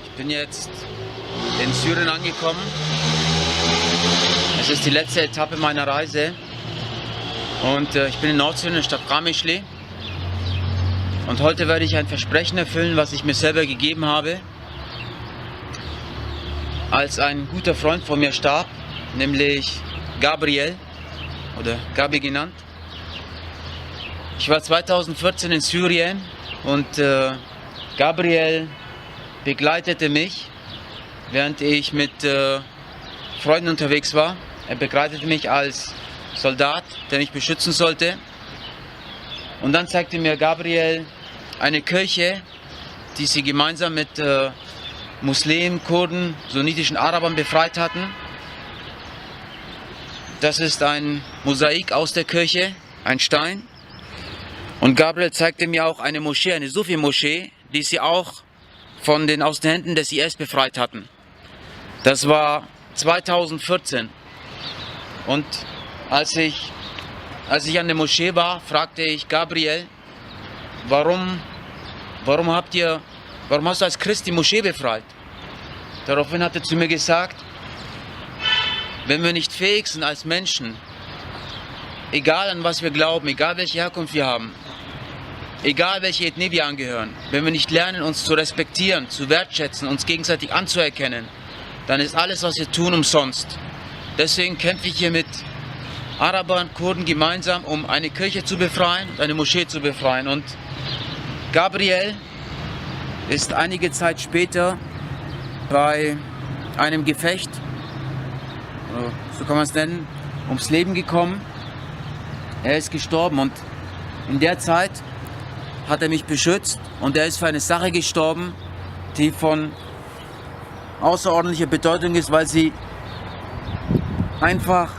Speaker 6: Ich bin jetzt in Syrien angekommen. Es ist die letzte Etappe meiner Reise und ich bin in Nordsyrien, in der Stadt Qamishli. Und heute werde ich ein Versprechen erfüllen, was ich mir selber gegeben habe, als ein guter Freund von mir starb, nämlich Gabriel oder Gabi genannt. Ich war 2014 in Syrien und Gabriel begleitete mich, während ich mit Freunden unterwegs war. Er begleitete mich als Soldat, der mich beschützen sollte. Und dann zeigte mir Gabriel eine Kirche, die sie gemeinsam mit Muslimen, Kurden, sunnitischen Arabern befreit hatten. Das ist ein Mosaik aus der Kirche, ein Stein. Und Gabriel zeigte mir auch eine Moschee, eine Sufi-Moschee, die sie auch aus den Händen des IS befreit hatten. Das war 2014. Und als ich an der Moschee war, fragte ich Gabriel, warum hast du als Christ die Moschee befreit? Daraufhin hat er zu mir gesagt, wenn wir nicht fähig sind als Menschen, egal an was wir glauben, egal welche Herkunft wir haben, egal welche Ethnie wir angehören, wenn wir nicht lernen, uns zu respektieren, zu wertschätzen, uns gegenseitig anzuerkennen, dann ist alles, was wir tun, umsonst. Deswegen kämpfe ich hier mit Arabern, Kurden gemeinsam, um eine Kirche zu befreien und eine Moschee zu befreien. Und Gabriel ist einige Zeit später bei einem Gefecht, so kann man es nennen, ums Leben gekommen. Er ist gestorben und in der Zeit hat er mich beschützt und er ist für eine Sache gestorben, die von außerordentlicher Bedeutung ist, weil sie einfach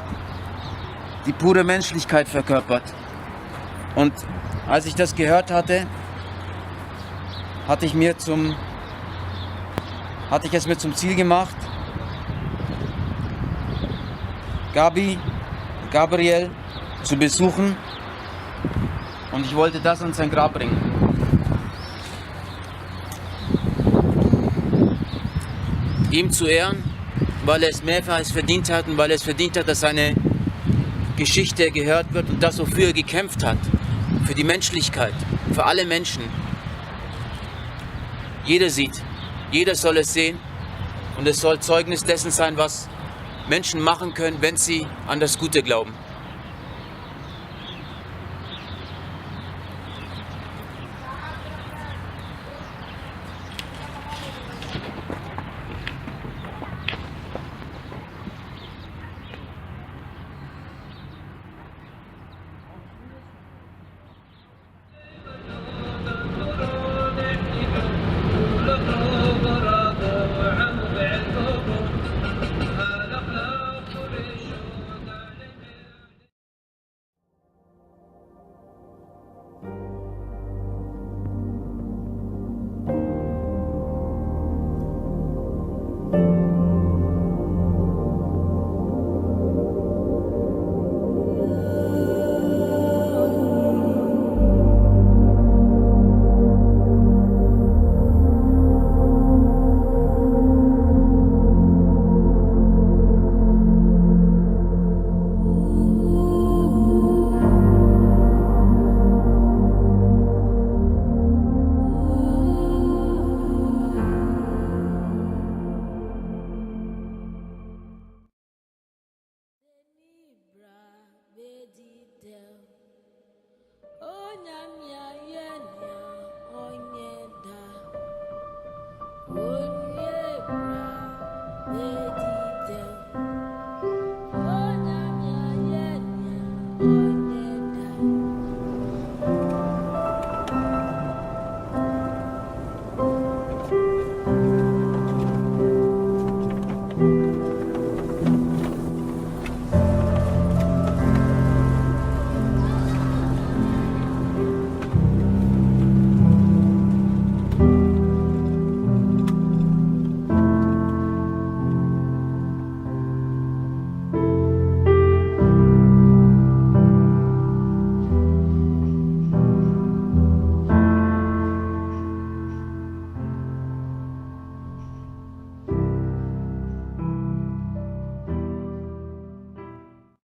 Speaker 6: die pure Menschlichkeit verkörpert. Und als ich das gehört hatte, hatte ich es mir zum Ziel gemacht, Gabriel zu besuchen, und ich wollte das an sein Grab bringen. Ihm zu ehren, weil er es mehrfach verdient hat und weil er es verdient hat, dass seine Geschichte gehört wird und das, wofür er gekämpft hat, für die Menschlichkeit, für alle Menschen. Jeder sieht, jeder soll es sehen und es soll Zeugnis dessen sein, was Menschen machen können, wenn sie an das Gute glauben.
Speaker 10: Would